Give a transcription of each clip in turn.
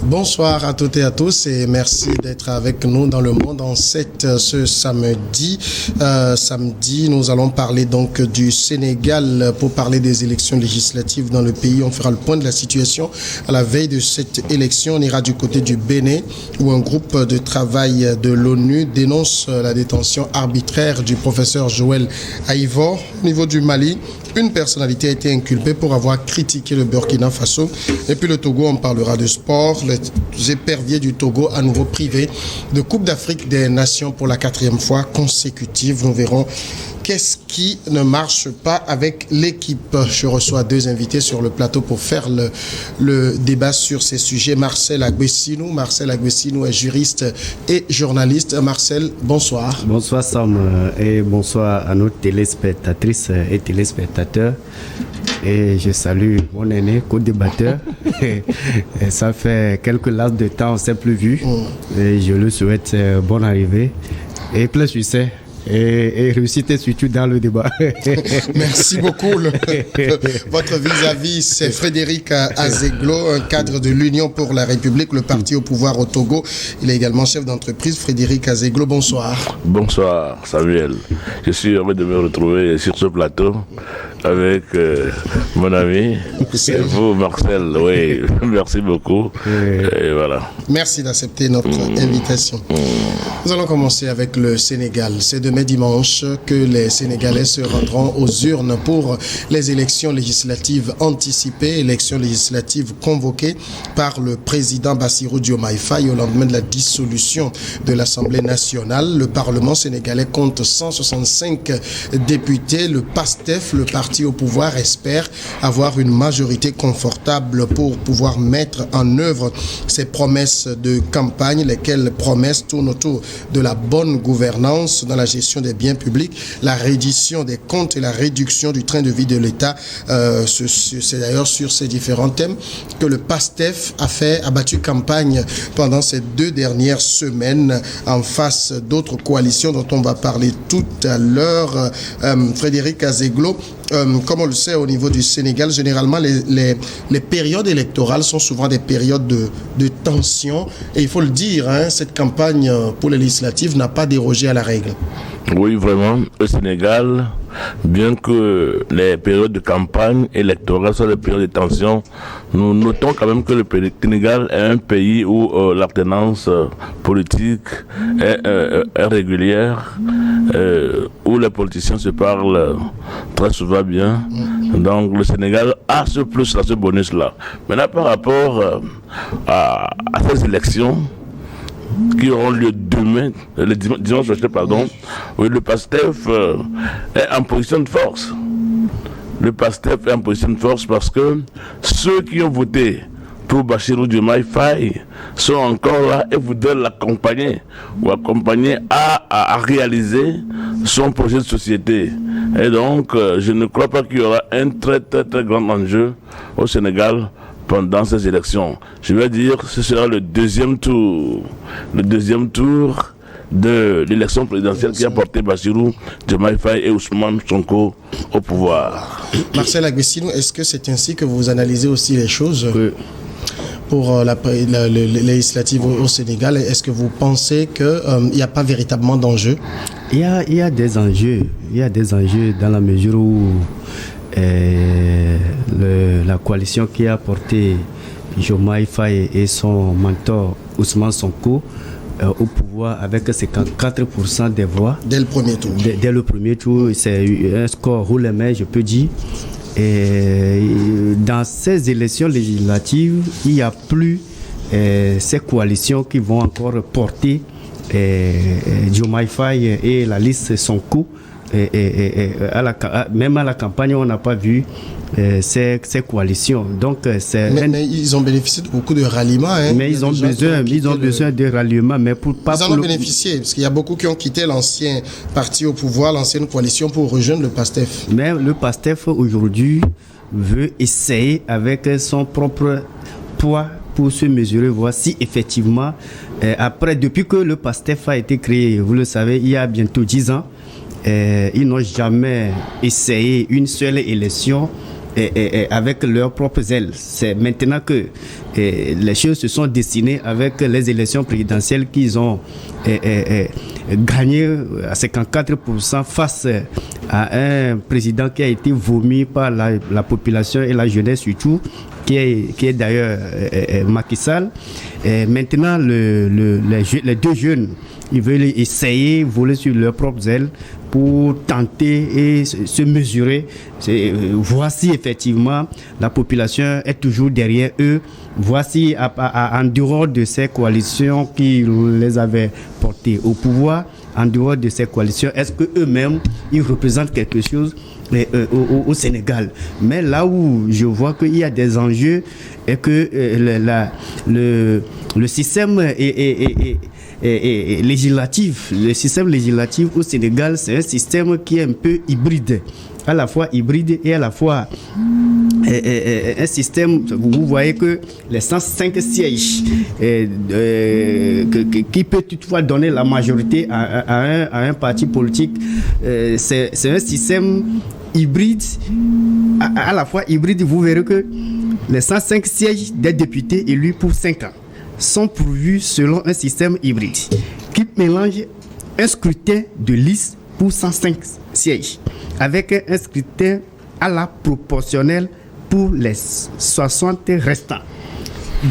Bonsoir à toutes et à tous et merci d'être avec nous dans le monde en ce samedi. Samedi, nous allons parler donc du Sénégal pour parler des élections législatives dans le pays. On fera le point de la situation à la veille de cette élection. On ira du côté du Bénin où un groupe de travail de l'ONU dénonce la détention arbitraire du professeur Joël Aïvor. Au niveau du Mali, une personnalité a été inculpée pour avoir critiqué le Burkina Faso. Et puis le Togo, on parlera de sport. Les éperviers du Togo à nouveau privés de Coupe d'Afrique des Nations pour la 4e fois consécutive. Nous verrons qu'est-ce qui ne marche pas avec l'équipe. Je reçois deux invités sur le plateau pour faire le débat sur ces sujets. Marcel Agbessinou. Marcel Agbessinou est juriste et journaliste. Marcel, bonsoir. Bonsoir Sam et bonsoir à nos téléspectatrices et téléspectateurs. Et je salue mon aîné, co-débatteur. Et ça fait quelques laps de temps, on ne s'est plus vu. Et je lui souhaite bonne arrivée et plein succès. Et réussite surtout dans le débat. Merci beaucoup. Votre vis-à-vis, c'est Frédéric Azeglo, un cadre de l'Union pour la République, le parti au pouvoir au Togo. Il est également chef d'entreprise. Frédéric Azeglo, bonsoir. Bonsoir Samuel. Je suis heureux de me retrouver sur ce plateau avec mon ami et vous, Marcel. Oui, merci beaucoup. Et voilà. Merci d'accepter notre invitation. Nous allons commencer avec le Sénégal. C'est demain dimanche que les Sénégalais se rendront aux urnes pour les élections législatives anticipées, élections législatives convoquées par le président Bassirou Diomaye Faye au lendemain de la dissolution de l'Assemblée nationale. Le Parlement sénégalais compte 165 députés. Le PASTEF, le parti au pouvoir, espère avoir une majorité confortable pour pouvoir mettre en œuvre ses promesses de campagne, lesquelles promesses tournent autour de la bonne gouvernance dans la gestion des biens publics, la reddition des comptes et la réduction du train de vie de l'État. C'est d'ailleurs sur ces différents thèmes que le PASTEF a battu campagne pendant ces 2 dernières semaines en face d'autres coalitions dont on va parler tout à l'heure. Frédéric Azeglo, comme on le sait au niveau du Sénégal, généralement les périodes électorales sont souvent des périodes de tension. Et il faut le dire, cette campagne pour les législatives n'a pas dérogé à la règle. Oui, vraiment, au Sénégal, bien que les périodes de campagne électorale soient des périodes de tension, nous notons quand même que le Sénégal est un pays où l'alternance politique est régulière, où les politiciens se parlent très souvent bien. Donc le Sénégal a ce plus-là, ce bonus-là. Maintenant, par rapport à ces élections qui auront lieu demain, le dimanche prochain, oui, le PASTEF est en position de force. Le PASTEF est en position de force parce que ceux qui ont voté pour Bassirou Diomaye Faye sont encore là et voudraient l'accompagner ou accompagner à réaliser son projet de société. Et donc, je ne crois pas qu'il y aura un très très très grand enjeu au Sénégal pendant ces élections. Je vais dire que ce sera le deuxième tour de l'élection présidentielle qui a porté Bassirou Diomaye Faye et Ousmane Sonko au pouvoir. Marcel Agbessinou, est-ce que c'est ainsi que vous analysez aussi les choses pour les législatives au Sénégal? Est-ce que vous pensez qu'il n'y a pas véritablement d'enjeu? Il y a des enjeux. Il y a des enjeux dans la mesure où la coalition qui a porté Diomaye Faye et son mentor Ousmane Sonko au pouvoir avec 54% des voix. Dès le premier tour. Dès le premier tour, c'est un score roule les mains, je peux dire. Et dans ces élections législatives, il n'y a plus ces coalitions qui vont encore porter Diomaye Faye et la liste Sonko. Même à la campagne, on n'a pas vu ces coalitions. Donc, mais ils ont bénéficié de beaucoup de ralliements. Mais ils ont besoin de ralliements. Mais ils en ont bénéficié, parce qu'il y a beaucoup qui ont quitté l'ancien parti au pouvoir, l'ancienne coalition, pour rejoindre le PASTEF. Mais le PASTEF, aujourd'hui, veut essayer avec son propre poids pour se mesurer, voir si effectivement, depuis que le PASTEF a été créé, vous le savez, il y a bientôt 10 ans, ils n'ont jamais essayé une seule élection avec leurs propres ailes. C'est maintenant que les choses se sont dessinées avec les élections présidentielles qu'ils ont gagné à 54% face à un président qui a été vomi par la population et la jeunesse surtout, qui est d'ailleurs Macky Sall. Maintenant, les deux jeunes, ils veulent essayer, voler sur leurs propres ailes pour tenter et se mesurer. Voici effectivement la population est toujours derrière eux. Voici en dehors de ces coalitions qui les avaient portés au pouvoir, en dehors de ces coalitions, est-ce qu'eux-mêmes, ils représentent quelque chose au Sénégal? Mais là où je vois qu'il y a des enjeux et que le système législatif au Sénégal, c'est un système qui est un peu hybride, à la fois hybride et à la fois un système. Vous voyez que les 105 sièges qui peut toutefois donner la majorité à un parti politique, c'est un système hybride, à la fois hybride. Vous verrez que les 105 sièges des députés élus pour 5 ans sont pourvus selon un système hybride qui mélange un scrutin de liste pour 105 sièges avec un scrutin à la proportionnelle pour les 60 restants.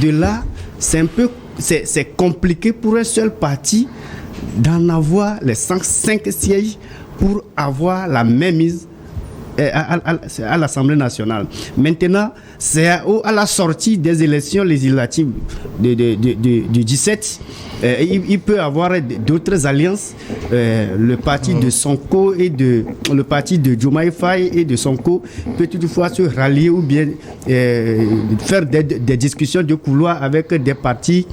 De là, c'est compliqué pour un seul parti d'en avoir les 105 sièges pour avoir la même mise à l'Assemblée nationale. Maintenant, c'est à la sortie des élections législatives du 17, il peut avoir d'autres alliances. Le parti de Sonko et le parti de Diomaye Faye et de Sonko peut toutefois se rallier ou bien faire des discussions de couloir avec des partis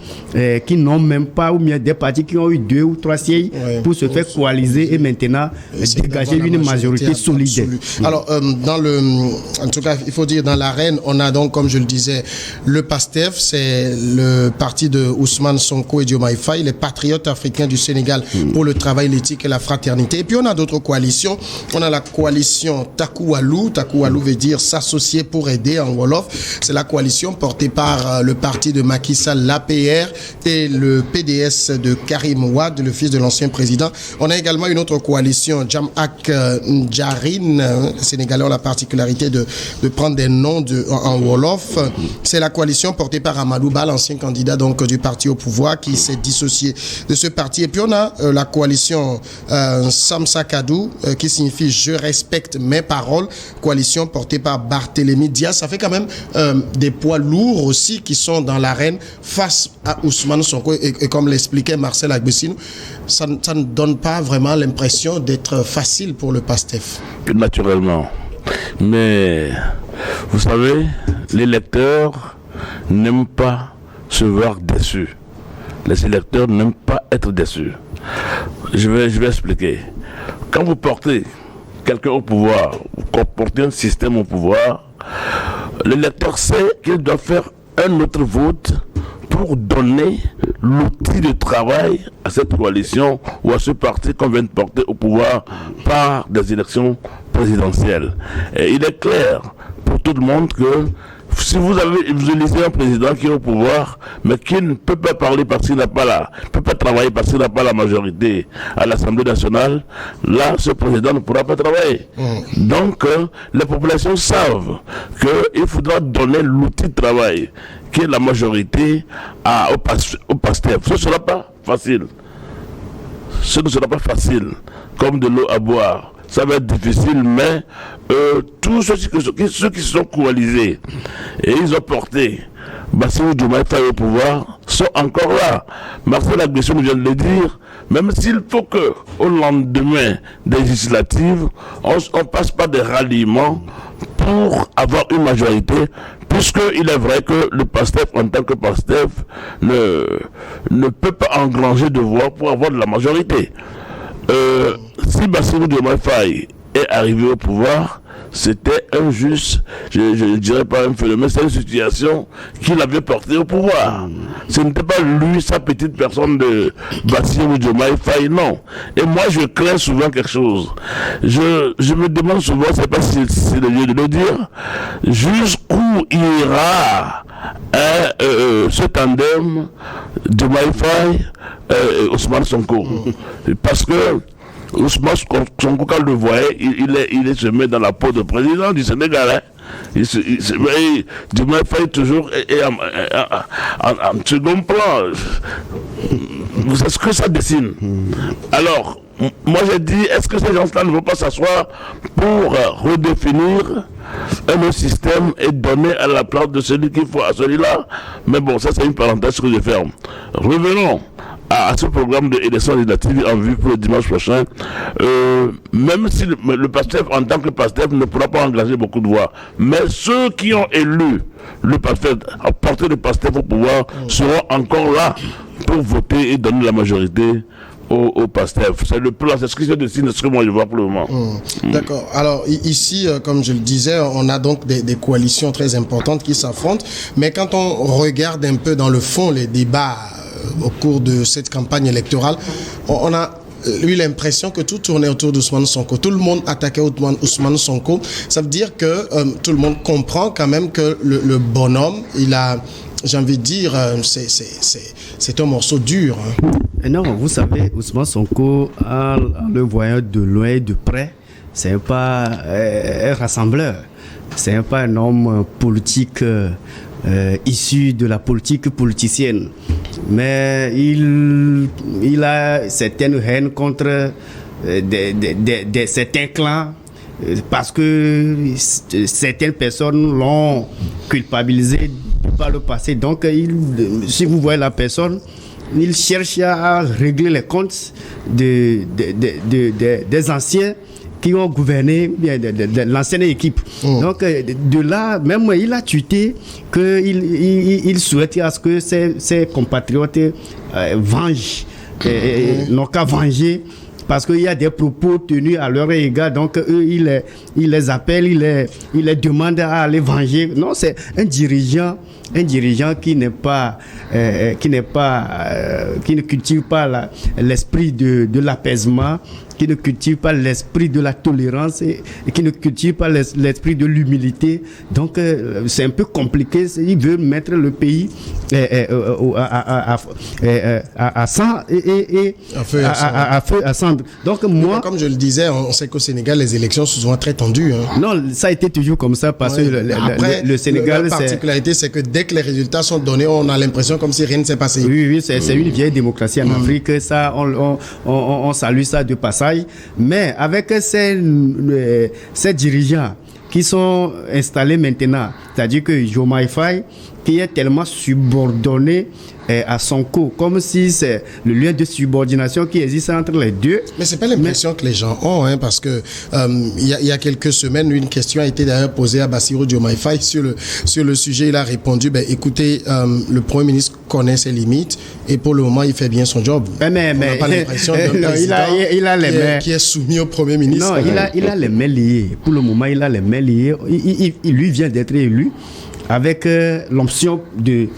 qui n'ont même pas, ou bien des partis qui ont eu 2 ou 3 sièges pour se faire coaliser et maintenant dégager une majorité solide. Alors, en tout cas, il faut dire, dans l'arène, on a donc, comme je le disais, le PASTEF, c'est le parti de Ousmane Sonko et Diomaye Faye, les patriotes africains du Sénégal pour le travail, l'éthique et la fraternité. Et puis, on a d'autres coalitions. On a la coalition Takoualou. Takoualou veut dire s'associer pour aider en Wolof. C'est la coalition portée par le parti de Macky Sall, l'APR, et le PDS de Karim Wade, le fils de l'ancien président. On a également une autre coalition, Jamak Djarin. Les Sénégalais ont la particularité de prendre des noms en Wolof. C'est la coalition portée par Amadou Ba, l'ancien candidat donc du parti au pouvoir, qui s'est dissocié de ce parti. Et puis on a la coalition Samsa Kadou, qui signifie je respecte mes paroles, coalition portée par Barthélémy Diaz. Ça fait quand même des poids lourds aussi qui sont dans l'arène face à Ousmane Sonko. Et comme l'expliquait Marcel Agbessine, ça ne donne pas vraiment l'impression d'être facile pour le PASTEF. Naturellement. Mais vous savez, les électeurs n'aiment pas se voir déçus. Les électeurs n'aiment pas être déçus. Je vais expliquer. Quand vous portez quelqu'un au pouvoir, vous portez un système au pouvoir, l'électeur sait qu'il doit faire un autre vote pour donner l'outil de travail à cette coalition ou à ce parti qu'on vient de porter au pouvoir par des élections présidentielles. Et il est clair pour tout le monde que si vous élisez un président qui est au pouvoir, mais qui ne peut pas parler parce qu'il n'a pas peut pas travailler parce qu'il n'a pas la majorité à l'Assemblée nationale, là, ce président ne pourra pas travailler. Donc, les populations savent qu'il faudra donner l'outil de travail, qui est la majorité au PASTEF. Ce ne sera pas facile. Ce ne sera pas facile, comme de l'eau à boire. Ça va être difficile, mais tous ceux qui se sont coalisés et ils ont porté Bassirou Diomaye Faye au pouvoir sont encore là. Marcel Agbessine vient de le dire, même s'il faut que au lendemain des législatives, on passe par des ralliements pour avoir une majorité, puisqu'il est vrai que le PASTEF, en tant que PASTEF, ne peut pas engranger de voix pour avoir de la majorité. Si Bassirou Diomaye Faye est arrivé au pouvoir, c'était injuste, je ne dirais pas un phénomène, c'est une situation qu'il avait porté au pouvoir. Ce n'était pas lui, sa petite personne de Bassirou Diomaye Faye, non. Et moi, je crains souvent quelque chose. Je me demande souvent, c'est pas si c'est le lieu de le dire, jusqu'où ira ce tandem Diomaye Faye et Ousmane Sonko. Parce que Ousmane Sonko, quand le voyait, il se met dans la peau de président du Sénégal. Diomaye Faye toujours est en second plan. C'est ce que ça dessine. Alors, moi j'ai dit, est-ce que ces gens-là ne vont pas s'asseoir pour redéfinir un autre système et donner à la place de celui qu'il faut à celui-là? Mais bon, ça c'est une parenthèse que je ferme. Revenons à ce programme d'élection législative en vue pour le dimanche prochain. Même si le PASTEF, en tant que PASTEF, ne pourra pas engager beaucoup de voix, mais ceux qui ont élu le PASTEF, porté le PASTEF au pouvoir, seront encore là pour voter et donner la majorité au PASTEF. C'est le plan, c'est ce qui se dessine, c'est ce que moi je vois pour le moment. D'accord. Alors ici, comme je le disais, on a donc des coalitions très importantes qui s'affrontent, mais quand on regarde un peu dans le fond les débats au cours de cette campagne électorale, on a eu l'impression que tout tournait autour d'Ousmane Sonko. Tout le monde attaquait Ousmane Sonko. Ça veut dire que tout le monde comprend quand même que le bonhomme, il a, j'ai envie de dire, c'est un morceau dur. Non, vous savez, Ousmane Sonko, en le voyant de loin et de près, c'est pas un rassembleur. C'est pas un homme politique issu de la politique politicienne. Mais il a certaines haines contre certains clans parce que certaines personnes l'ont culpabilisé par le passé. Donc, si vous voyez la personne, il cherche à régler les comptes des anciens qui ont gouverné de l'ancienne équipe. Donc, de là, même il a tweeté qu'il souhaitait à ce que ses compatriotes vengent, n'ont qu'à venger, parce qu'il y a des propos tenus à leur égard. Donc, eux, il les appelle, il les demande à aller venger. Non, c'est un dirigeant qui ne cultive pas l'esprit de l'apaisement, qui ne cultive pas l'esprit de la tolérance et qui ne cultive pas l'esprit de l'humilité. Donc, c'est un peu compliqué. Il veut mettre le pays à sang et à feu à cendre. Donc, moi... Comme je le disais, on sait qu'au Sénégal, les élections sont souvent très tendues. Non, ça a été toujours comme ça parce que le Sénégal... La particularité, c'est que dès que les résultats sont donnés, on a l'impression comme si rien ne s'est passé. Oui, c'est une vieille démocratie en Afrique. Ça, on salue ça de passage. Mais avec ces dirigeants qui sont installés maintenant, c'est-à-dire que Diomaye Faye, qui est tellement subordonné à Sonko, comme si c'est le lien de subordination qui existe entre les deux. Mais c'est pas l'impression que les gens ont, parce que il y a quelques semaines, une question a été d'ailleurs posée à Bassirou Diomaye Faye sur le sujet. Il a répondu, écoutez, le Premier ministre connaît ses limites et pour le moment, il fait bien son job. Mais on n'a pas l'impression d'un président qui est soumis au Premier ministre. Non, il a les mains liées. Pour le moment, il a les mains liées. Il lui vient d'être élu avec l'option de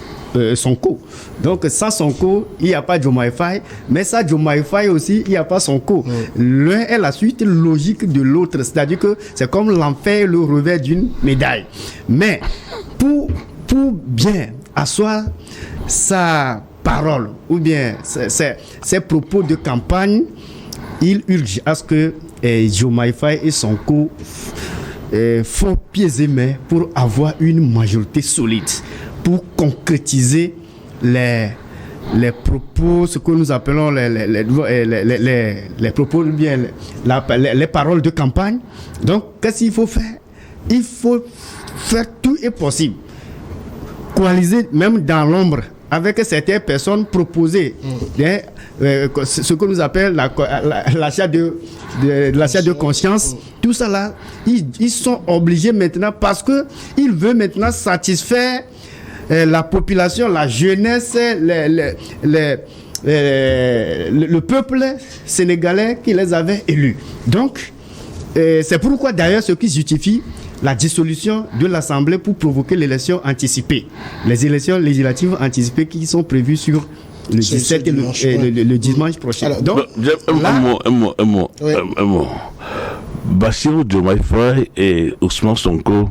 Sonko. Donc, sans Sonko, il n'y a pas Diomaye Faye, mais sans Diomaye Faye aussi, il n'y a pas Sonko. L'un est la suite logique de l'autre, c'est-à-dire que c'est comme l'enfer et le revers d'une médaille. Mais pour bien asseoir sa parole ou bien ses propos de campagne, il urge à ce que Diomaye Faye et Sonko font pieds et mains pour avoir une majorité solide, pour concrétiser les propos, ce que nous appelons les propos, bien les paroles de campagne. Donc, qu'est-ce qu'il faut faire? Il faut faire tout est possible. Coaliser même dans l'ombre avec certaines personnes proposées. Ce que nous appelons l'achat de conscience. Tout ça là, ils sont obligés maintenant parce qu'ils veulent maintenant satisfaire la population, la jeunesse, le peuple sénégalais qui les avait élus. Donc, C'est pourquoi d'ailleurs ce qui justifie la dissolution de l'Assemblée pour provoquer l'élection anticipée. Les élections législatives anticipées qui sont prévues sur le 17 et le dimanche prochain. Alors, donc, un mot. Bassirou Diomaye Faye et Ousmane Sonko,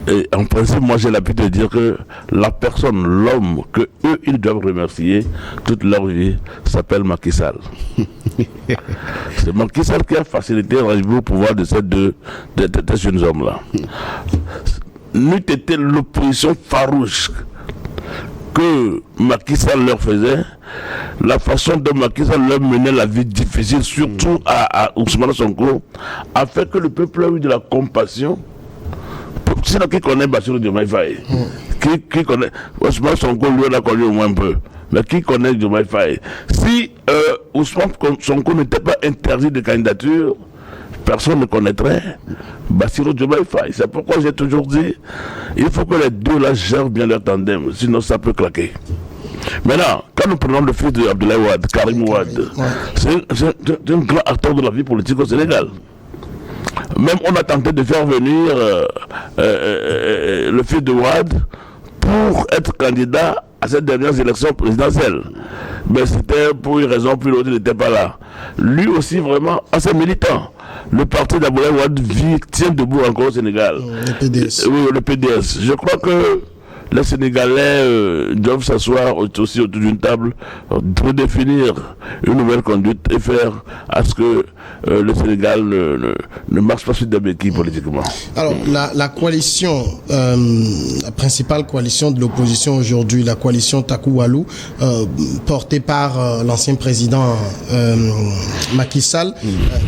et en principe, moi j'ai l'habitude de dire que la personne, l'homme que eux ils doivent remercier toute leur vie s'appelle Macky Sall. C'est Macky Sall qui a facilité l'arrivée au pouvoir de ces deux jeunes hommes-là. N'eût été l'opposition farouche que Macky Sall leur faisait, la façon dont Macky Sall leur menait la vie difficile, surtout à Ousmane Sonko, a fait que le peuple a eu de la compassion. C'est là qui connaît Bassirou Diomaye Faye. Qui connaît Ousmane Sonko, lui, on a connu au moins un peu. Mais qui connaît Diomaye Faye? Si Ousmane Sonko n'était pas interdit de candidature, personne ne connaîtrait Bassirou Diomaye Faye. C'est pourquoi j'ai toujours dit, il faut que les deux là gèrent bien leur tandem, sinon ça peut claquer. Maintenant, quand nous prenons le fils d'Abdoulaye Wade, Karim Wade, c'est un grand acteur de la vie politique au Sénégal. Même on a tenté de faire venir le fils de Wade pour être candidat à ces dernières élections présidentielles. Mais c'était pour une raison, puis l'autre n'était pas là. Lui aussi vraiment assez militant. Le parti d'Abdoulaye Wade tient debout encore au Sénégal. Le PDS. Oui, le PDS. Je crois que les Sénégalais doivent s'asseoir aussi autour d'une table pour définir une nouvelle conduite et faire à ce que le Sénégal ne marche pas sur des béquilles politiquement. Alors, la coalition, la principale coalition de l'opposition aujourd'hui, la coalition Taku Walou, portée par l'ancien président Macky Sall,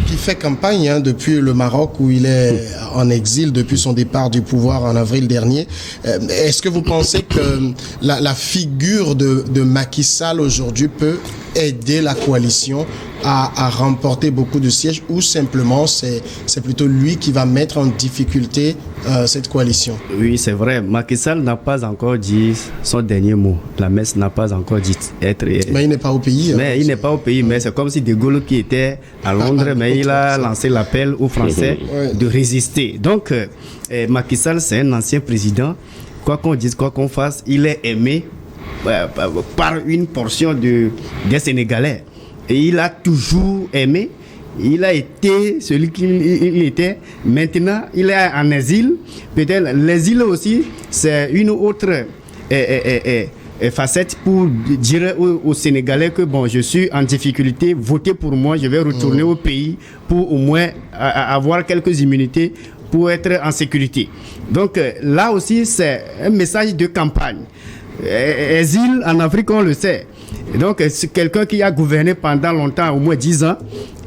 qui fait campagne depuis le Maroc où il est en exil depuis son départ du pouvoir en avril dernier. Est-ce que vous pensez que la figure de Macky Sall aujourd'hui peut aider la coalition à remporter beaucoup de sièges, ou simplement c'est plutôt lui qui va mettre en difficulté cette coalition? Oui, c'est vrai. Macky Sall n'a pas encore dit son dernier mot. La messe n'a pas encore dit être. Mais il n'est pas au pays. Mais il n'est pas au pays. Mais c'est comme si De Gaulle qui était à Londres, mais il a lancé l'appel aux Français de résister. Donc, Macky Sall, c'est un ancien président. Quoi qu'on dise, quoi qu'on fasse, il est aimé par une portion des Sénégalais. Et il a toujours aimé. Il a été celui qu'il était. Maintenant, il est en exil. Peut-être l'exil aussi, c'est une autre facette pour dire aux Sénégalais que bon, je suis en difficulté, votez pour moi, je vais retourner au pays pour au moins avoir quelques immunités pour être en sécurité. Donc là aussi, c'est un message de campagne. Exil en Afrique, on le sait. Donc c'est quelqu'un qui a gouverné pendant longtemps, au moins 10 ans,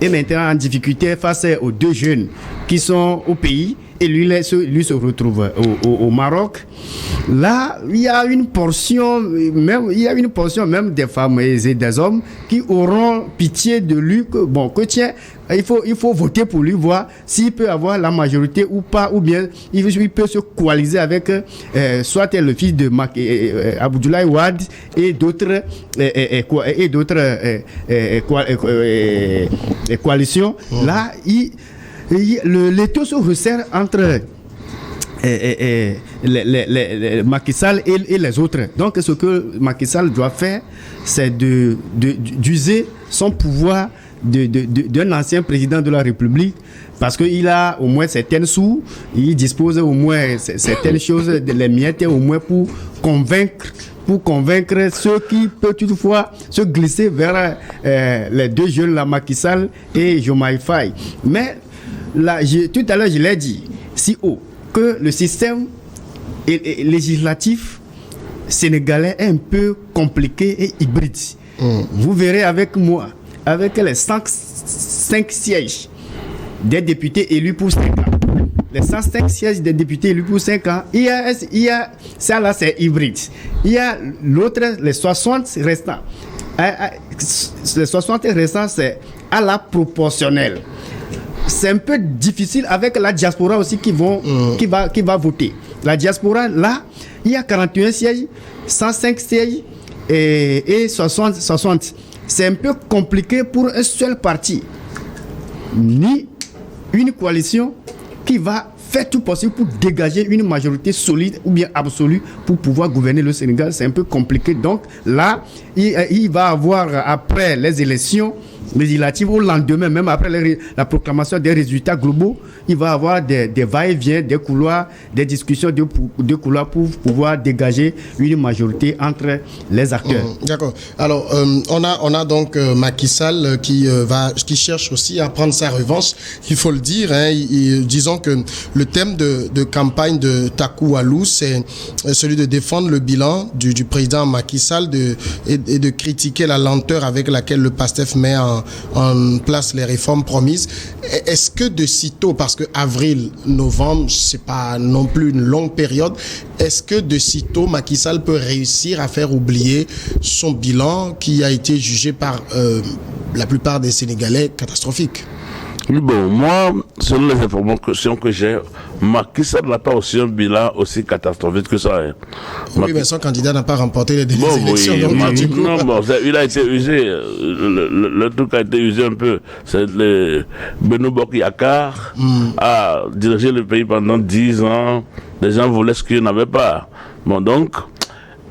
et maintenant en difficulté face aux deux jeunes qui sont au pays, et lui se retrouve au Maroc. Là, il y a une portion même des femmes et des hommes qui auront pitié de lui, que tiens, il faut voter pour lui, voir s'il peut avoir la majorité ou pas, ou bien il peut se coaliser avec soit le fils de Abdoulaye Wade et d'autres coalitions. Là, les taux se resserrent entre Macky Sall et les autres. Donc ce que Macky Sall doit faire, c'est d'user son pouvoir d'un ancien président de la République, parce qu'il a au moins certaines sous, il dispose au moins certaines choses, les miettes au moins pour convaincre ceux qui peuvent toutefois se glisser vers les deux jeunes, la Macky Sall et Diomaye Faye. Mais là, tout à l'heure, je l'ai dit, si haut, que le système législatif sénégalais est un peu compliqué et hybride. Vous verrez avec moi, avec les 5 sièges des députés élus pour 5 ans. Les 105 sièges des députés élus pour 5 ans, il y a ça là, c'est hybride. Il y a l'autre, les 60 restants. Les 60 restants, c'est à la proportionnelle. C'est un peu difficile avec la diaspora aussi qui va voter. La diaspora, là, il y a 41 sièges, 105 sièges et 60. C'est un peu compliqué pour un seul parti. Ni une coalition qui va faire tout possible pour dégager une majorité solide ou bien absolue pour pouvoir gouverner le Sénégal. C'est un peu compliqué. Donc là, il va avoir, après les élections législatives, au lendemain, même après la proclamation des résultats globaux, il va avoir des va-et-vient, des couloirs, des discussions de couloirs pour pouvoir dégager une majorité entre les acteurs. D'accord. Alors, on a donc Macky Sall qui cherche aussi à prendre sa revanche. Il faut le dire. Disons que le thème de campagne de Taku Walou, c'est celui de défendre le bilan du président Macky Sall et de critiquer la lenteur avec laquelle le PASTEF met en place les réformes promises. Est-ce que de sitôt, parce que avril, novembre, c'est pas non plus une longue période, est-ce que de sitôt Macky Sall peut réussir à faire oublier son bilan qui a été jugé par la plupart des Sénégalais catastrophique? Oui, bon, moi, selon les informations que j'ai, Macky Sall n'a pas aussi un bilan aussi catastrophique que ça. Oui, mais son candidat n'a pas remporté les élections. Oui, donc, du coup... il a été usé. Le truc a été usé un peu. C'est Beno Bokk-Yakaar a dirigé le pays pendant 10 ans. Les gens voulaient ce qu'il n'avait pas. Bon, donc,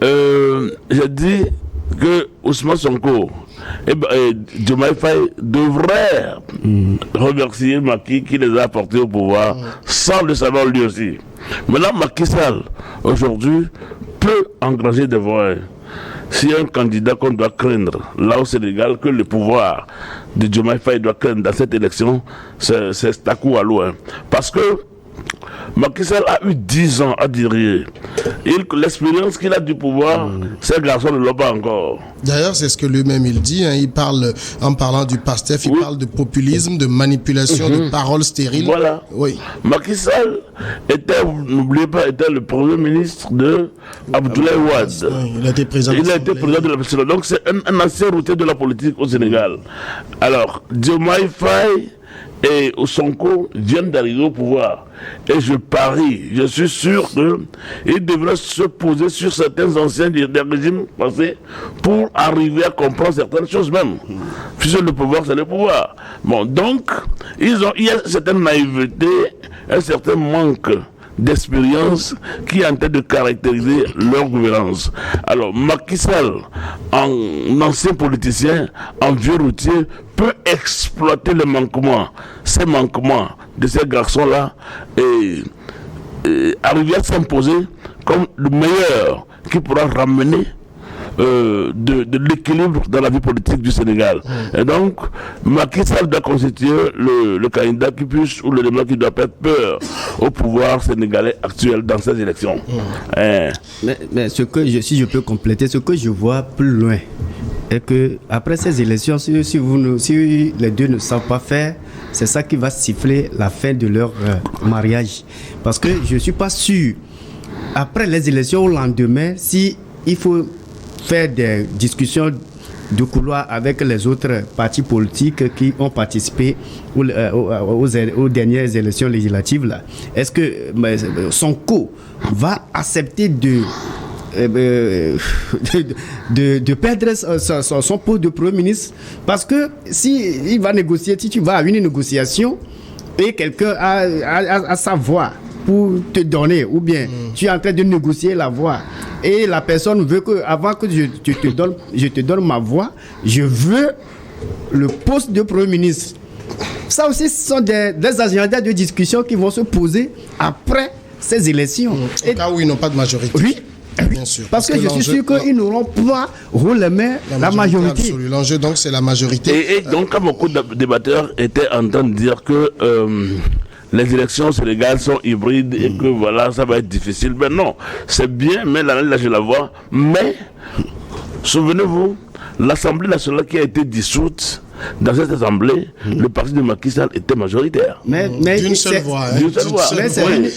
j'ai dit que Ousmane Sonko et Diomaye Faye devrait remercier Macky qui les a apportés au pouvoir sans le savoir lui aussi. Maintenant, Macky Sall, aujourd'hui, peut engranger des voix. S'il y a un candidat qu'on doit craindre, là au Sénégal, que le pouvoir de Diomaye Faye doit craindre dans cette élection, c'est Taku Walou. Parce que Macky Sall a eu 10 ans à diriger. L'expérience qu'il a du pouvoir, ces garçons ne l'ont pas encore. D'ailleurs, c'est ce que lui-même il dit. Il parle, en parlant du PASTEF, il parle de populisme, de manipulation, de paroles stériles. Voilà. Oui. Macky Sall était, n'oubliez pas, était le premier ministre de Abdoulaye Wade. Oui, il a été président. Il a été président de la République. Donc c'est un ancien routier de la politique au Sénégal. Alors, Diomaye Faye et Sonko viennent d'arriver au pouvoir. Et je parie, je suis sûr qu'ils devraient se poser sur certains anciens des régimes passés pour arriver à comprendre certaines choses même. Puisque le pouvoir, c'est le pouvoir. Bon, donc, il y a une certaine naïveté, un certain manque d'expérience qui est en train de caractériser leur gouvernance. Alors, Macky Sall, en ancien politicien, en vieux routier, peut exploiter ces manquements de ces garçons-là et arriver à s'imposer comme le meilleur qui pourra ramener de l'équilibre dans la vie politique du Sénégal. Et donc, Macky Sall doit constituer le candidat qui puisse, ou le débat qui doit faire peur au pouvoir sénégalais actuel dans ces élections. Mais si je peux compléter, ce que je vois plus loin est que après ces élections, si les deux ne savent pas faire, c'est ça qui va siffler la fin de leur mariage. Parce que je ne suis pas sûr, après les élections au lendemain, si il faut faire des discussions de couloir avec les autres partis politiques qui ont participé aux dernières élections législatives là. Est-ce que Sonko va accepter de perdre son poste de Premier ministre? Parce que si tu vas à une négociation et quelqu'un a sa voix pour te donner, ou bien tu es en train de négocier la voix et la personne veut que, avant que je te donne ma voix, je veux le poste de Premier ministre. Ça aussi, ce sont des agendas de discussion qui vont se poser après ces élections. Au cas où ils n'ont pas de majorité. Oui. Bien sûr. Parce que je suis sûr qu'ils n'auront pas relevé la majorité. Absolue. L'enjeu, donc, c'est la majorité. Et donc, comme beaucoup de débatteurs étaient en train de dire que les élections sénégalaises sont hybrides et que voilà, ça va être difficile. Ben non, c'est bien, mais là, je la vois. Mais, souvenez-vous, l'Assemblée nationale qui a été dissoute, dans cette assemblée, le parti de Macky Sall était majoritaire. Mais d'une seule voix. D'une seule voix.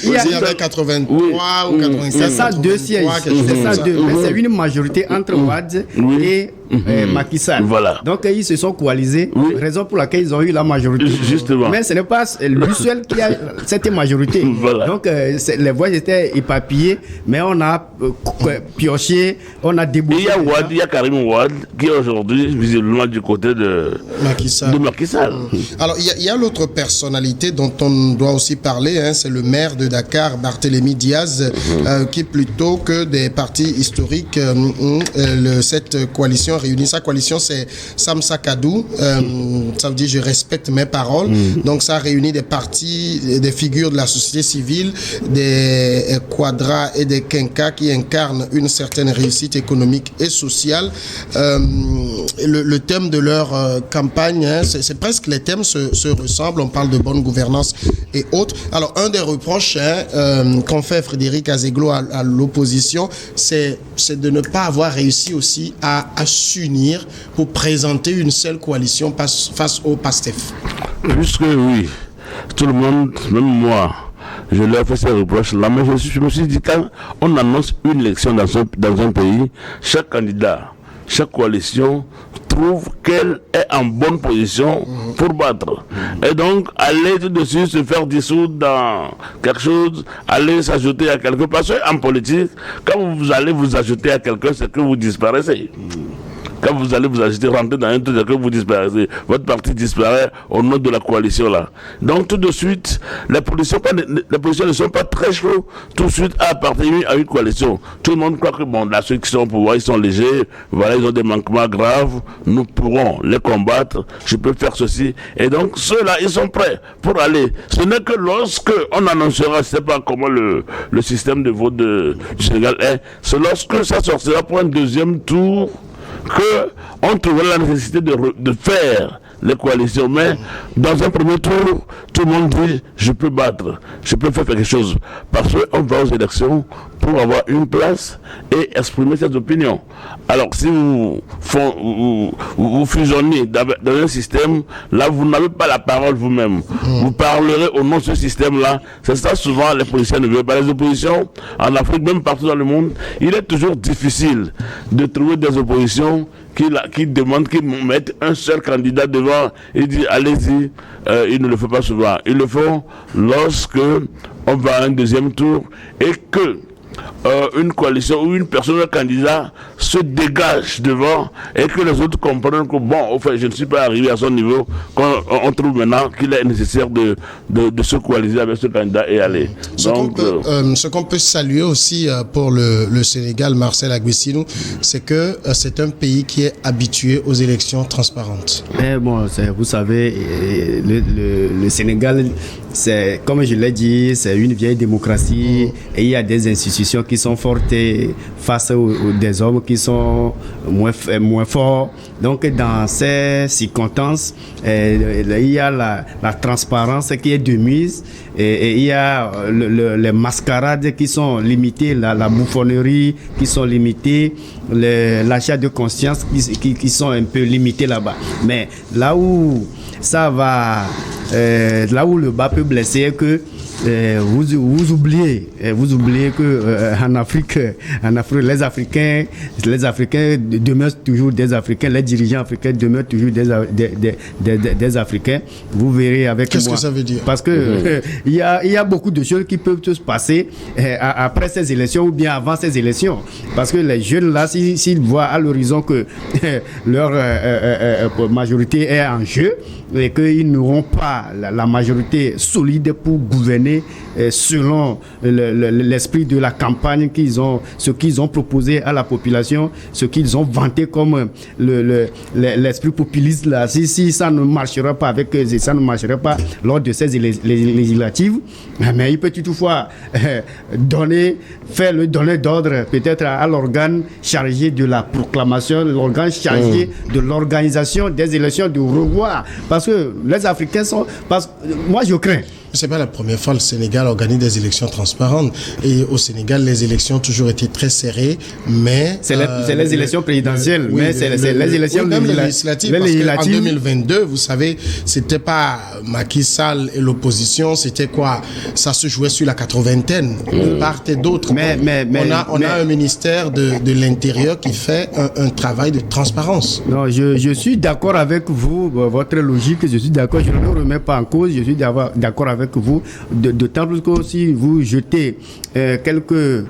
Il y avait 83 ou 85. C'est ça, deux sièges. C'est ça, deux. Mais c'est une majorité entre Wade et Macky Sall. Voilà. Donc ils se sont coalisés, Oui. raison pour laquelle ils ont eu la majorité. Justement. Mais ce n'est pas lui seul qui a cette majorité. Voilà. Donc les voix étaient éparpillées, mais on a pioché, on a débouché. Il y a Wade, il y a Karim Wade qui est aujourd'hui visiblement du côté de Macky Sall. de Macky Sall. Alors, il y a l'autre personnalité dont on doit aussi parler, hein, c'est le maire de Dakar, Barthélémy Diaz, qui plutôt que des partis historiques, cette coalition réunie, sa coalition c'est Samsa Kadou, ça veut dire je respecte mes paroles, donc ça réunit des partis, des figures de la société civile, des quadras et des quinquas qui incarnent une certaine réussite économique et sociale. Le thème de leur campagne, hein, c'est presque les thèmes se ressemblent. On parle de bonne gouvernance et autres. Alors, un des reproches qu'ont fait Frédéric Azeglo à l'opposition, c'est de ne pas avoir réussi aussi à s'unir pour présenter une seule coalition face au PASTEF. Puisque oui, tout le monde, même moi, je leur fais ces reproches-là, mais je me suis dit, quand on annonce une élection dans un pays, chaque candidat, chaque coalition trouve qu'elle est en bonne position pour battre. Et donc, aller tout de suite se faire dissoudre dans quelque chose, aller s'ajouter à quelqu'un. Parce qu'en politique, quand vous allez vous ajouter à quelqu'un, c'est que vous disparaissez. Quand vous allez vous ajouter, rentrer dans un truc, c'est que vous disparaissez. Votre parti disparaît au nom de la coalition là. Donc tout de suite, les positions ne sont pas très chaudes tout de suite à appartenir à une coalition. Tout le monde croit que bon, là, ceux qui sont au pouvoir, ils sont légers, voilà, ils ont des manquements graves, nous pourrons les combattre, je peux faire ceci. Et donc ceux-là, ils sont prêts pour aller. Ce n'est que lorsque on annoncera, je ne sais pas comment le système de vote du Sénégal est, c'est lorsque ça sortira pour un deuxième tour qu'on trouvera la nécessité de faire les coalitions. Mais dans un premier tour, tout le monde dit je peux battre, je peux faire quelque chose. Parce qu'on va aux élections pour avoir une place et exprimer ses opinions. Alors si vous fusionnez dans un système, là vous n'avez pas la parole vous-même. Vous parlerez au nom de ce système-là. C'est ça souvent les politiciens ne veulent pas. Les oppositions en Afrique, même partout dans le monde, il est toujours difficile de trouver des oppositions qui demandent qu'ils mettent un seul candidat devant et disent allez-y. Ils ne le font pas souvent. Ils le font lorsque on va à un deuxième tour et que une coalition ou une personne, un candidat se dégage devant et que les autres comprennent que bon, au fait, je ne suis pas arrivé à son niveau, qu'on trouve maintenant qu'il est nécessaire de se coaliser avec ce candidat et aller. Ce qu'on peut saluer aussi pour le Sénégal, Marcel Aguessinou, c'est que c'est un pays qui est habitué aux élections transparentes. Mais bon, vous savez, le Sénégal, c'est, comme je l'ai dit, c'est une vieille démocratie et il y a des institutions qui sont fortes face aux des hommes qui sont moins forts. Donc, dans ces circonstances, il y a la transparence qui est de mise et il y a les mascarades qui sont limitées, la bouffonnerie qui sont limitées, l'achat de conscience qui sont un peu limités là-bas. Mais là où ça va, là où le bas peut blesser, que vous oubliez que en Afrique, les Africains demeurent toujours des Africains, les dirigeants africains demeurent toujours des Africains. Vous verrez avec Qu'est-ce moi. que ça veut dire? Parce que il y a beaucoup de choses qui peuvent se passer après ces élections ou bien avant ces élections. Parce que les jeunes là, s'ils voient à l'horizon que leur majorité est en jeu et qu'ils n'auront pas la majorité solide pour gouverner selon l'esprit de la campagne ce qu'ils ont proposé à la population, ce qu'ils ont vanté comme l'esprit populiste là. Si ça ne marchera pas ça ne marchera pas lors de ces législatives, mais il peut toutefois faire le donner d'ordre peut-être à l'organe chargé de la proclamation, l'organe chargé de l'organisation des élections, de revoir. Parce que les Africains moi je crains C'est pas la première fois que le Sénégal organise des élections transparentes. Et au Sénégal, les élections ont toujours été très serrées, mais... C'est les élections présidentielles, mais c'est les élections législatives. Parce qu'en 2022, vous savez, c'était pas Macky Sall et l'opposition, c'était quoi? Ça se jouait sur la 80aine, de part et d'autre. On a un ministère de l'Intérieur qui fait un travail de transparence. Non, je suis d'accord avec vous, votre logique, je suis d'accord, je ne le remets pas en cause, je suis d'accord avec vous, d'autant plus que si vous jetez quelques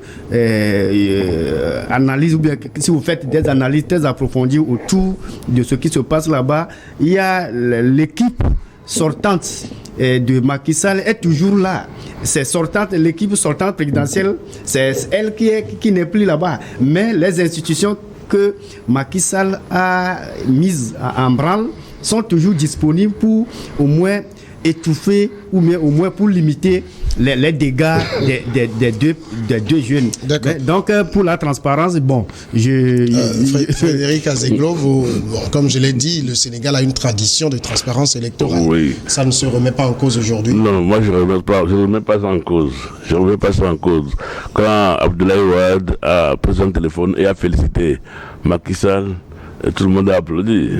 analyses, ou bien si vous faites des analyses très approfondies autour de ce qui se passe là-bas, il y a l'équipe sortante de Macky Sall est toujours là. L'équipe sortante présidentielle, c'est elle qui n'est plus là-bas. Mais les institutions que Macky Sall a mises en branle sont toujours disponibles pour au moins étouffer ou bien au moins pour limiter les dégâts des deux jeunes. Donc pour la transparence, Frédéric Azeglo, comme je l'ai dit, le Sénégal a une tradition de transparence électorale. Oui. Ça ne se remet pas en cause aujourd'hui. Non, moi je ne remets pas ça en cause. Je ne remets pas ça en cause. Quand Abdoulaye Wade a pris son téléphone et a félicité Macky Sall, tout le monde a applaudi.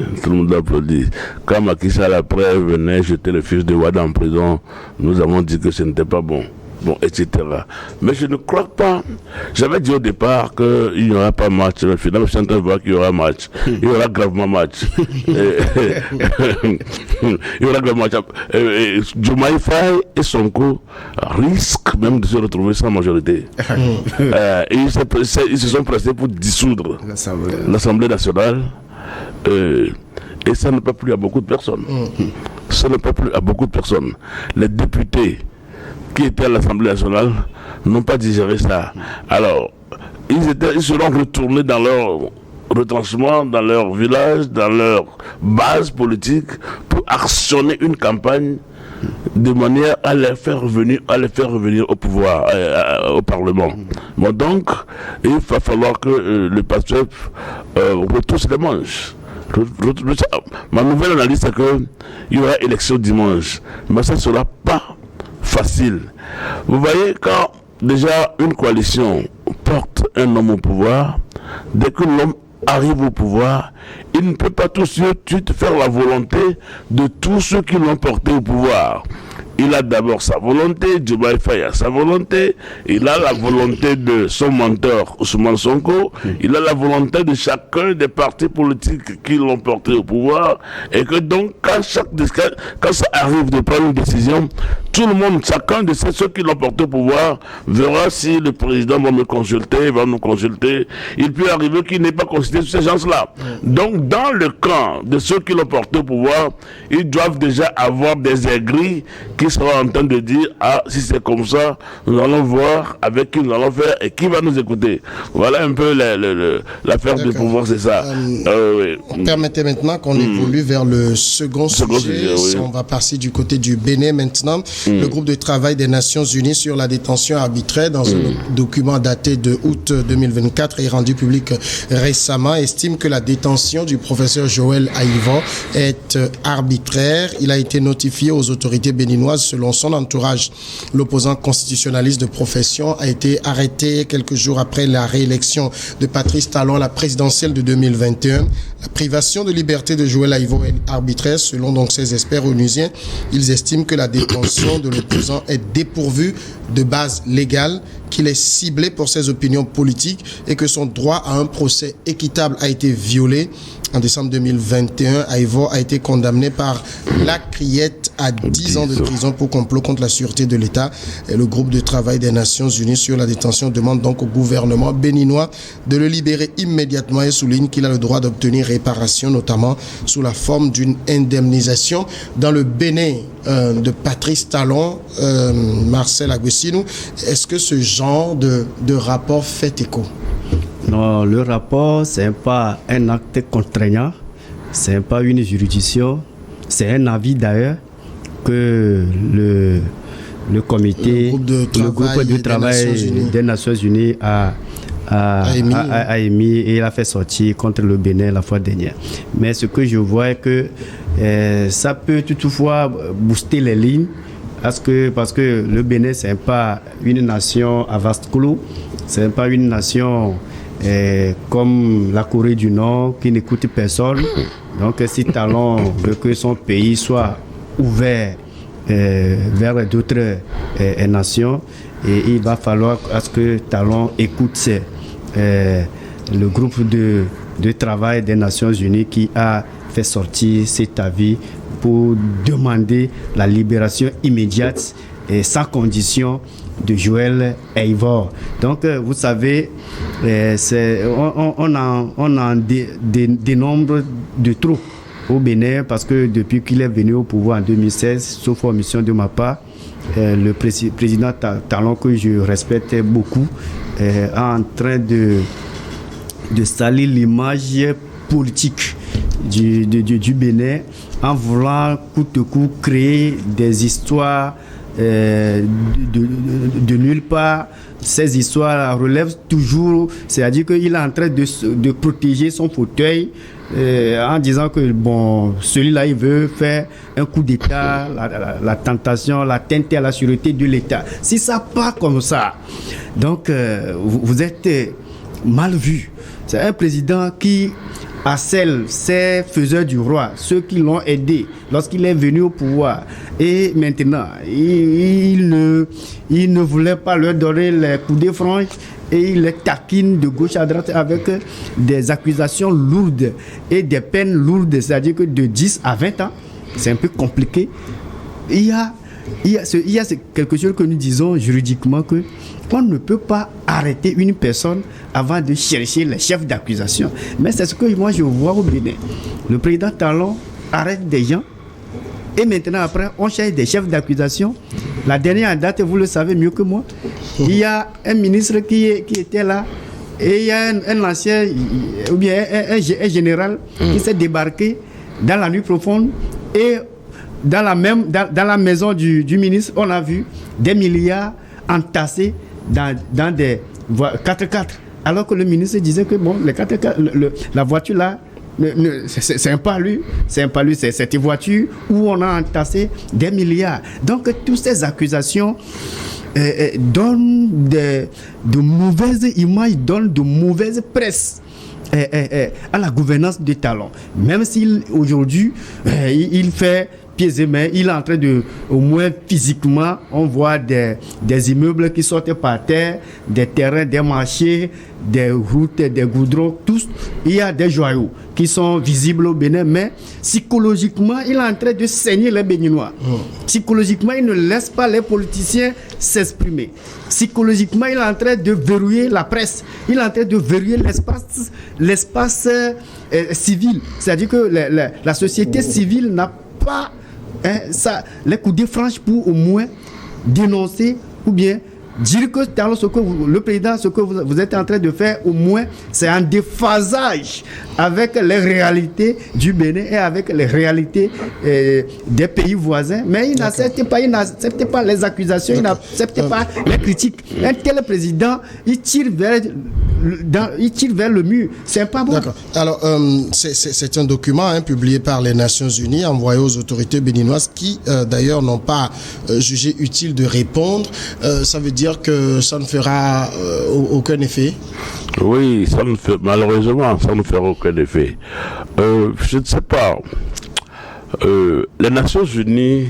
Quand Macky Sall après venait jeter le fils de Wade en prison, nous avons dit que ce n'était pas bon. Bon, etc. Mais je ne crois pas. J'avais dit au départ qu'il n'y aura pas match. Mais finalement, je suis en train de voir qu'il y aura match. Il y aura gravement match. Il y aura gravement match. Diomaye Faye et Sonko risquent même de se retrouver sans majorité. Ils se sont pressés pour dissoudre l'Assemblée nationale. Et ça ne peut plus à beaucoup de personnes. Ça ne peut plus à beaucoup de personnes. Les députés qui étaient à l'Assemblée nationale n'ont pas digéré ça. Alors, ils seront retournés dans leur retranchement, dans leur village, dans leur base politique pour actionner une campagne de manière à les faire revenir au pouvoir, au Parlement. Bon, donc, il va falloir que le PASTEF retrousse les manches. Ma nouvelle analyse, c'est qu'il y aura élection dimanche, mais ça ne sera pas facile. Vous voyez, quand déjà une coalition porte un homme au pouvoir, dès que l'homme arrive au pouvoir, il ne peut pas tout de suite faire la volonté de tous ceux qui l'ont porté au pouvoir. Il a d'abord sa volonté, Diomaye Faye a sa volonté, il a la volonté de son mentor, Ousmane Sonko, il a la volonté de chacun des partis politiques qui l'ont porté au pouvoir, et que donc quand ça arrive de prendre une décision, tout le monde, chacun de ceux qui l'ont porté au pouvoir, verra si le président va nous consulter. Il peut arriver qu'il n'ait pas consulté ces gens-là. Donc dans le camp de ceux qui l'ont porté au pouvoir, ils doivent déjà avoir des aigris qui sera en train de dire, si c'est comme ça, nous allons voir avec qui nous allons faire et qui va nous écouter. Voilà un peu l'affaire du pouvoir, c'est ça. Permettez maintenant qu'on évolue vers le second sujet. Oui. On va passer du côté du Bénin maintenant. Le groupe de travail des Nations Unies sur la détention arbitraire, dans un document daté de août 2024 et rendu public récemment, estime que la détention du professeur Joël Aïvo est arbitraire. Il a été notifié aux autorités béninoises selon son entourage. L'opposant constitutionnaliste de profession a été arrêté quelques jours après la réélection de Patrice Talon à la présidentielle de 2021. La privation de liberté de Joël Aïvo est arbitraire selon donc ces experts onusiens. Ils estiment que la détention de l'opposant est dépourvue de base légale, qu'il est ciblé pour ses opinions politiques et que son droit à un procès équitable a été violé. En décembre 2021, Aïvo a été condamné par la Criette à 10 ans de prison pour complot contre la sûreté de l'État. Et le groupe de travail des Nations Unies sur la détention demande donc au gouvernement béninois de le libérer immédiatement et souligne qu'il a le droit d'obtenir réparation, notamment sous la forme d'une indemnisation. Dans le Bénin de Patrice Talon, Marcel Aguessinou, est-ce que ce genre de rapport fait écho? Non, le rapport, ce n'est pas un acte contraignant, ce n'est pas une juridiction, c'est un avis d'ailleurs que le comité, le groupe de travail des Nations Unies a émis et il a fait sortir contre le Bénin la fois dernière. Mais ce que je vois est que ça peut toutefois booster les lignes parce que le Bénin, c'est pas une nation à vaste clos, c'est pas une nation comme la Corée du Nord qui n'écoute personne. Donc si Talon veut que son pays soit ouvert vers d'autres nations, et il va falloir à ce que Talon écoute le groupe de travail des Nations Unies qui a fait sortir cet avis pour demander la libération immédiate et sans condition de Joël Eivor. Donc, vous savez, on en dénombre de trop au Bénin parce que depuis qu'il est venu au pouvoir en 2016, sauf omission de ma part, le président Talon, que je respecte beaucoup, est en train de salir l'image politique du Bénin en voulant coûte que coûte créer des histoires de nulle part. Ces histoires relèvent toujours, c'est-à-dire qu'il est en train de protéger son fauteuil en disant que bon, celui-là il veut faire un coup d'État, la tentation, l'atteinte à la sûreté de l'État. Si ça part comme ça, donc vous êtes mal vu. C'est un président qui harcèle ses faiseurs du roi, ceux qui l'ont aidé lorsqu'il est venu au pouvoir. Et maintenant, il ne voulait pas leur donner les coups de franche et il les taquine de gauche à droite avec des accusations lourdes et des peines lourdes, c'est-à-dire que de 10 à 20 ans, c'est un peu compliqué. Il y a quelque chose que nous disons juridiquement que on ne peut pas arrêter une personne avant de chercher les chefs d'accusation. Mais c'est ce que moi je vois au Bénin. Le président Talon arrête des gens et maintenant après on cherche des chefs d'accusation. La dernière date, vous le savez mieux que moi, il y a un ministre qui était là et il y a un ancien ou bien un général qui s'est débarqué dans la nuit profonde et dans la maison du ministre, on a vu des milliards entassés dans des 4x4. Alors que le ministre disait que bon, les 4x4, la voiture là, c'est pas lui, c'est cette voiture où on a entassé des milliards. Donc toutes ces accusations donnent de mauvaises images, donnent de mauvaises presse à la gouvernance de Talon. Même s'il aujourd'hui il fait pieds et mains, il est en train de, au moins physiquement, on voit des immeubles qui sortent par terre, des terrains, des marchés, des routes, des goudrons, tous. Il y a des joyaux qui sont visibles au Bénin, mais psychologiquement, il est en train de saigner les Béninois. Psychologiquement, il ne laisse pas les politiciens s'exprimer. Psychologiquement, il est en train de verrouiller la presse. Il est en train de verrouiller l'espace civil. C'est-à-dire que la société civile n'a pas les coups de franche pour au moins dénoncer ou bien dire que le président, ce que vous êtes en train de faire, au moins, c'est un déphasage avec les réalités du Bénin et avec les réalités des pays voisins. Mais il n'accepte pas les accusations, il n'accepte pas les critiques. Un tel président, il tire vers le mur. C'est pas bon. D'accord. Alors, c'est un document publié par les Nations Unies, envoyé aux autorités béninoises qui, d'ailleurs, n'ont pas jugé utile de répondre. Ça veut dire que ça ne fera aucun effet? Oui, malheureusement, ça ne fera aucun effet. Je ne sais pas. Les Nations Unies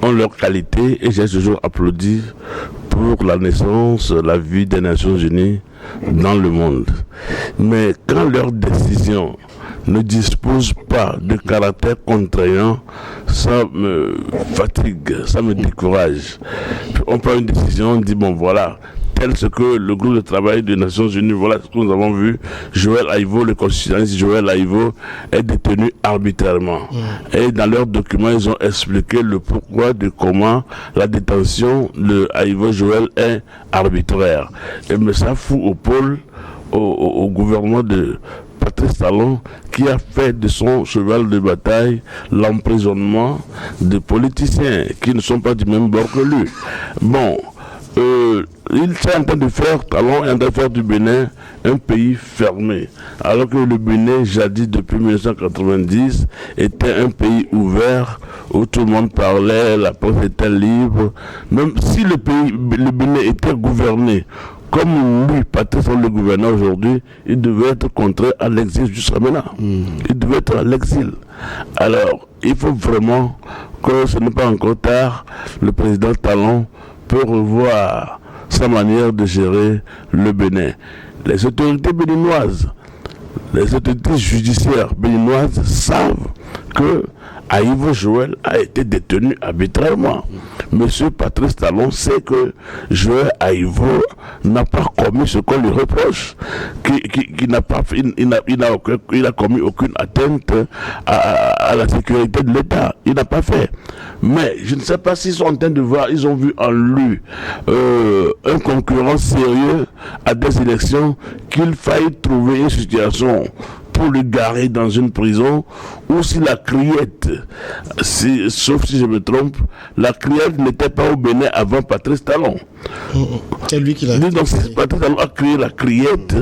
ont leur qualité et j'ai toujours applaudi pour la naissance, la vie des Nations Unies dans le monde. Mais quand leurs décisions ne disposent pas de caractère contraignant, ça me fatigue, ça me décourage. On prend une décision, on dit bon voilà, tel ce que le groupe de travail des Nations Unies, voilà ce que nous avons vu, Joël Eivor, le constitutionnaliste Joël Eivor est détenu arbitrairement. Et dans leurs documents, ils ont expliqué le pourquoi de comment la détention de Eivor Joël est arbitraire. Et mais ça fout au gouvernement de Patrice Talon, qui a fait de son cheval de bataille l'emprisonnement de politiciens qui ne sont pas du même bord que lui. Bon, il est en train de faire, Talon est en train de faire du Bénin un pays fermé. Alors que le Bénin, jadis depuis 1990, était un pays ouvert où tout le monde parlait, la presse était libre. Même si le Bénin était gouverné comme lui, Patrice, le gouverneur aujourd'hui, il devait être contraint à l'exil jusqu'à maintenant. Il devait être à l'exil. Alors, il faut vraiment que ce n'est pas encore tard. Le président Talon peut revoir sa manière de gérer le Bénin. Les autorités béninoises, les autorités judiciaires béninoises savent que Aïvo Joël a été détenu arbitrairement. Monsieur Patrice Talon sait que Joël Aïvo n'a pas commis ce qu'on lui reproche, qu'il a commis aucune atteinte à la sécurité de l'État. Il n'a pas fait. Mais je ne sais pas s'ils sont en train de voir, ils ont vu en lui un concurrent sérieux à des élections, qu'il faille trouver une situation pour le garer dans une prison, ou si la criette, sauf si je me trompe, la criette n'était pas au Bénin avant Patrice Talon. C'est lui qui l'a dit. Donc Patrice Talon a créé la criette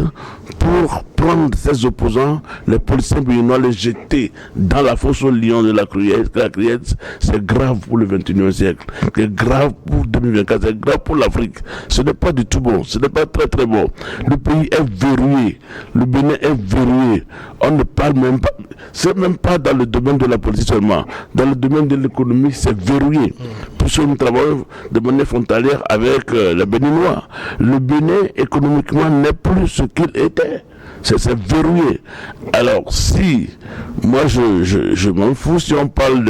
pour prendre ses opposants, les policiers béninois, les jeter dans la fosse au lion de la criette. La criette, c'est grave pour le 21e siècle, c'est grave pour 2024, c'est grave pour l'Afrique. Ce n'est pas du tout bon, ce n'est pas très très bon. Le pays est verrouillé, le Bénin est verrouillé. On ne parle même pas, c'est même pas dans le domaine de la politique seulement, dans le domaine de l'économie, c'est verrouillé. Puisque nous travaillons de manière frontalière avec les Béninois. Le Bénin, économiquement, n'est plus ce qu'il était. C'est verrouillé. Alors, si, moi je m'en fous si on parle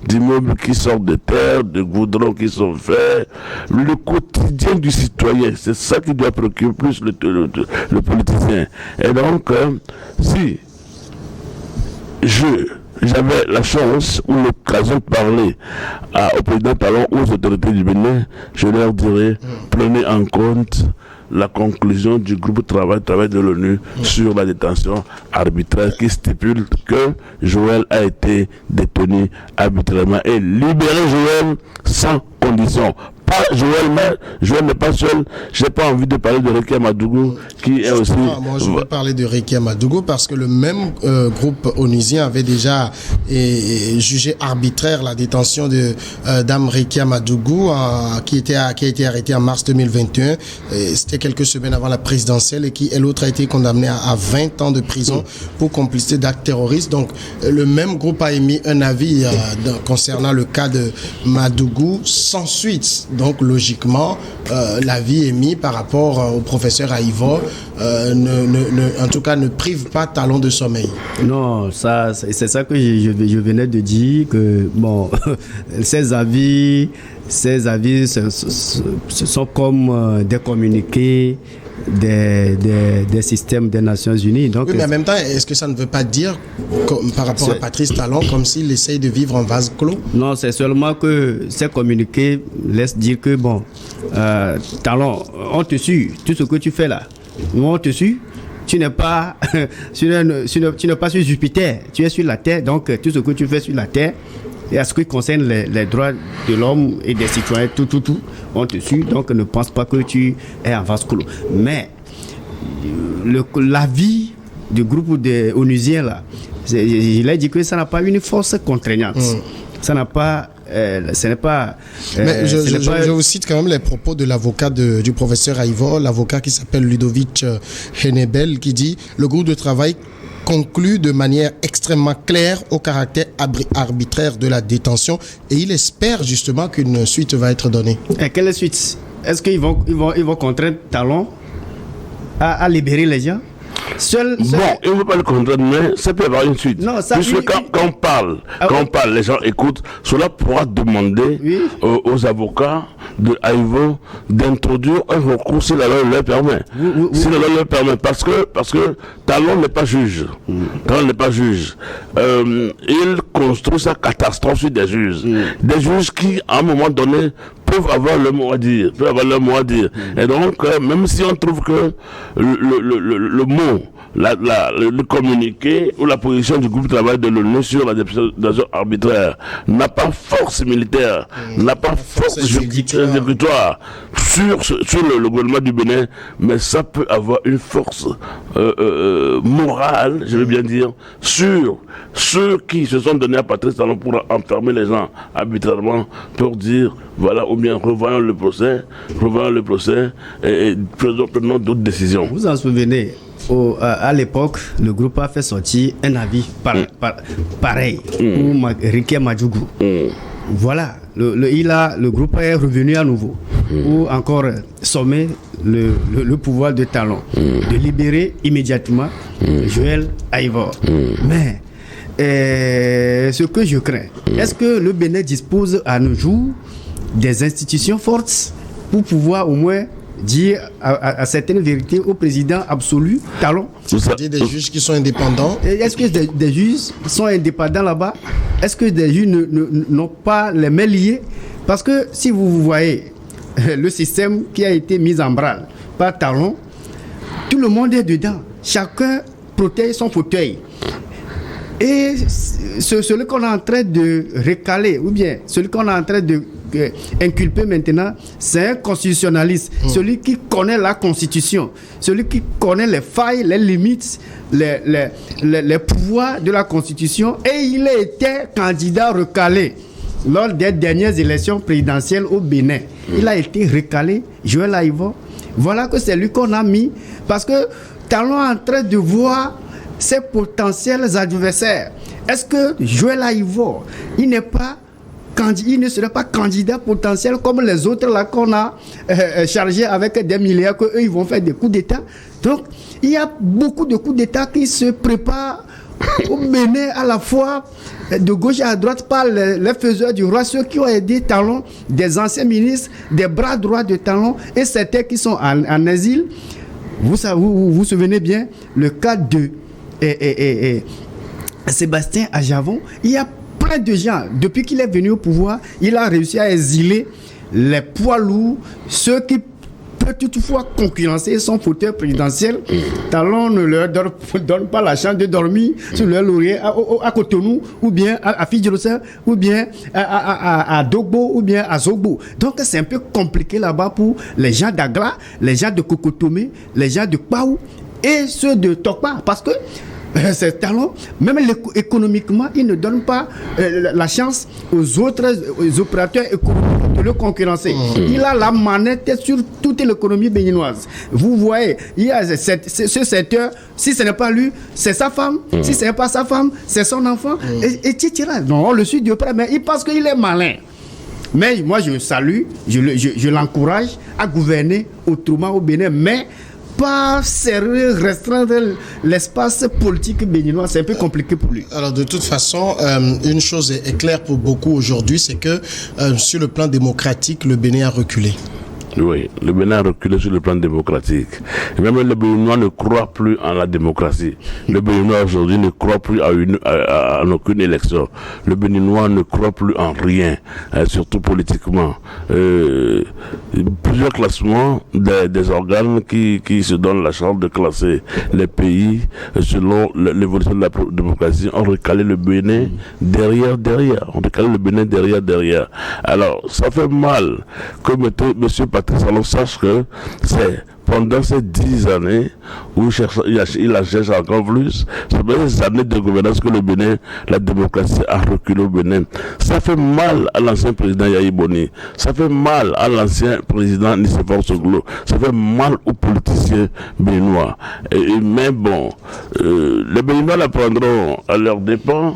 d'immeubles qui sortent de terre, de goudrons qui sont faits, le quotidien du citoyen, c'est ça qui doit préoccuper plus le politicien. Et donc, si j'avais la chance ou l'occasion de parler au président Talon ou aux autorités du Bénin, je leur dirais, prenez en compte la conclusion du groupe de travail de l'ONU sur la détention arbitraire qui stipule que Joël a été détenu arbitrairement et libéré Joël sans condition. Pas Joël, mais Joël n'est pas seul. Je n'ai pas envie de parler de Rekia Madougou qui est aussi... Moi, je veux parler de Rekia Madougou parce que le même groupe onusien avait déjà jugé arbitraire la détention de Dame Rekia Madougou qui a été arrêtée en mars 2021. C'était quelques semaines avant la présidentielle et l'autre a été condamnée à 20 ans de prison pour complicité d'actes terroristes. Donc, le même groupe a émis un avis concernant le cas de Madougou sans suite. Donc, logiquement, l'avis émis par rapport au professeur Aïvo, en tout cas, ne prive pas Talon de sommeil. Non, c'est ça que je venais de dire, que, bon, ces avis, ce sont comme des communiqués des systèmes des Nations Unies. Donc, oui, mais en même temps, est-ce que ça ne veut pas dire, par rapport à Patrice Talon, comme s'il essaye de vivre en vase clos? Non, c'est seulement que ces communiqués laissent dire que, bon, Talon, on te suit, tout ce que tu fais là, on te suit. Tu n'es pas, tu n'es pas sur Jupiter, tu es sur la Terre, donc tout ce que tu fais sur la Terre, et à ce qui concerne les droits de l'homme et des citoyens, tout, on te suit, donc ne pense pas que tu es en vase clos. Mais l'avis du groupe des onusiens là, il a dit que ça n'a pas une force contraignante. Ça n'a pas... ce n'est pas... Mais je vous cite quand même les propos de l'avocat du professeur Aïvo, l'avocat qui s'appelle Ludovic Henebel, qui dit « Le groupe de travail conclut de manière extrêmement claire au caractère arbitraire de la détention et il espère justement qu'une suite va être donnée. » Et quelle suite? Est-ce qu'ils vont contraindre Talon à libérer les gens? Bon, il ne veut pas le contraindre, mais ça peut avoir une suite. Non, ça, puisque quand on parle, les gens écoutent, cela pourra demander aux avocats de Aïvo d'introduire un recours si la loi leur permet. Si la loi leur permet, parce que Talon n'est pas juge. Talon n'est pas juge. Il construit sa catastrophe sur des juges. Des juges qui, à un moment donné, peuvent avoir le mot à dire. Et donc, même si on trouve que le mot, le communiqué ou la position du groupe de travail de l'ONU sur la détention arbitraire n'a pas force militaire, n'a pas force exécutoire sur le gouvernement du Bénin, mais ça peut avoir une force morale, je veux bien dire, sur ceux qui se sont donnés à Patrice Talon pour enfermer les gens arbitrairement, pour dire voilà, ou bien revoyons le procès et prenons d'autres décisions. Vous en souvenez, à l'époque, le groupe a fait sortir un avis pareil pour Riquet Madjougou. Voilà, le groupe est revenu à nouveau pour encore sommer le pouvoir de Talon de libérer immédiatement Joël Aïvor. Mais ce que je crains, est-ce que le Bénin dispose à nos jours des institutions fortes pour pouvoir au moins dire à certaines vérités au président absolu Talon? C'est-à-dire des juges qui sont indépendants. Est-ce que des juges sont indépendants là-bas? Est-ce que des juges n'ont pas les mains liées? Parce que si vous voyez le système qui a été mis en branle par Talon, tout le monde est dedans. Chacun protège son fauteuil. Et celui qu'on est en train de recaler, ou bien celui qu'on est en train de inculper maintenant, c'est un constitutionnaliste, celui qui connaît la Constitution, celui qui connaît les failles, les limites, les pouvoirs de la Constitution, et il a été candidat recalé lors des dernières élections présidentielles au Bénin. Il a été recalé, Joël Aïvor. Voilà que c'est lui qu'on a mis, parce que Talon est en train de voir ses potentiels adversaires. Est-ce que Joël Aïvor, il ne serait pas candidat potentiel comme les autres là qu'on a chargés avec des milliards, qu'eux ils vont faire des coups d'État? Donc il y a beaucoup de coups d'État qui se préparent au Bénin à la fois de gauche à droite par les faiseurs du roi, ceux qui ont aidé Talon, des anciens ministres, des bras droits de Talon et certains qui sont en exil. Vous souvenez bien le cas de Sébastien Ajavon. Il y a plein de gens, depuis qu'il est venu au pouvoir, il a réussi à exiler les poids lourds, ceux qui peuvent toutefois concurrencer son fauteuil présidentiel. Talon ne leur donne pas la chance de dormir sur leur laurier à Cotonou, ou bien à Fidjirossin, ou bien à Dogbo, ou bien à Zogbo. Donc c'est un peu compliqué là-bas pour les gens d'Agla, les gens de Kokotomé, les gens de Kpaou et ceux de Tokpa, parce que ces Talons, même économiquement, ils ne donnent pas la chance aux autres opérateurs économiques de le concurrencer. Il a la manette sur toute l'économie béninoise. Vous voyez, il y a ce secteur, si ce n'est pas lui, c'est sa femme. Si ce n'est pas sa femme, c'est son enfant. Et tira. Non, on le suit de près, mais il pense qu'il est malin. Mais moi, je le salue, je l'encourage à gouverner autrement au Bénin, mais pas sérieux, restreindre l'espace politique béninois, c'est un peu compliqué pour lui. Alors de toute façon, une chose est claire pour beaucoup aujourd'hui, c'est que sur le plan démocratique, le Bénin a reculé. Oui, le Bénin a reculé sur le plan démocratique. Et même le Béninois ne croit plus en la démocratie. Le Béninois aujourd'hui ne croit plus à aucune élection. Le Béninois ne croit plus en rien, surtout politiquement. Plusieurs classements des organes qui se donnent la chance de classer les pays selon l'évolution de la démocratie ont recalé le Bénin derrière. On recalé le Bénin derrière. Alors, ça fait mal que monsieur Patrice Talon sache que c'est pendant ces 10 années où il a cherché encore plus, c'est pendant ces années de gouvernance que le Bénin, la démocratie a reculé au Bénin. Ça fait mal à l'ancien président Yahi Boni, ça fait mal à l'ancien président Nicéphore Soglo, ça fait mal aux politiciens béninois. Mais bon, les Béninois l'apprendront à leurs dépens.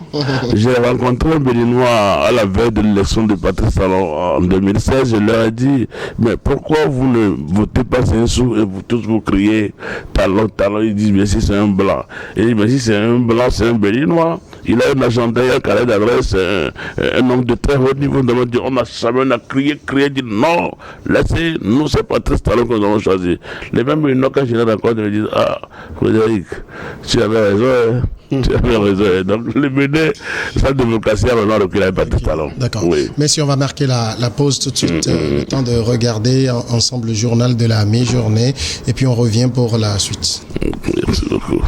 J'ai rencontré un Béninois à la veille de l'élection de Patrice Talon en 2016, je leur ai dit, mais pourquoi vous ne votez pas Sensou? Et vous tous vous criez Talon, ils disent mais si c'est un blanc. Et mais si c'est un blanc, c'est un Béninois. il a un agenda, un carré d'adresse, un homme de très haut niveau. On a jamais crié, dit non, laissez-nous, c'est Patrice Talon que nous avons choisi. Les mêmes réunions, quand je les rencontre, ils me disent, ah, Frédéric, tu avais raison, hein. Tu avais raison. Donc, les mener sa démocratie à l'honneur qu'il avait Patrice Talon. D'accord. Oui. Mais si on va marquer la pause tout de suite, le temps de regarder ensemble le journal de la mi-journée, et puis on revient pour la suite. Merci beaucoup.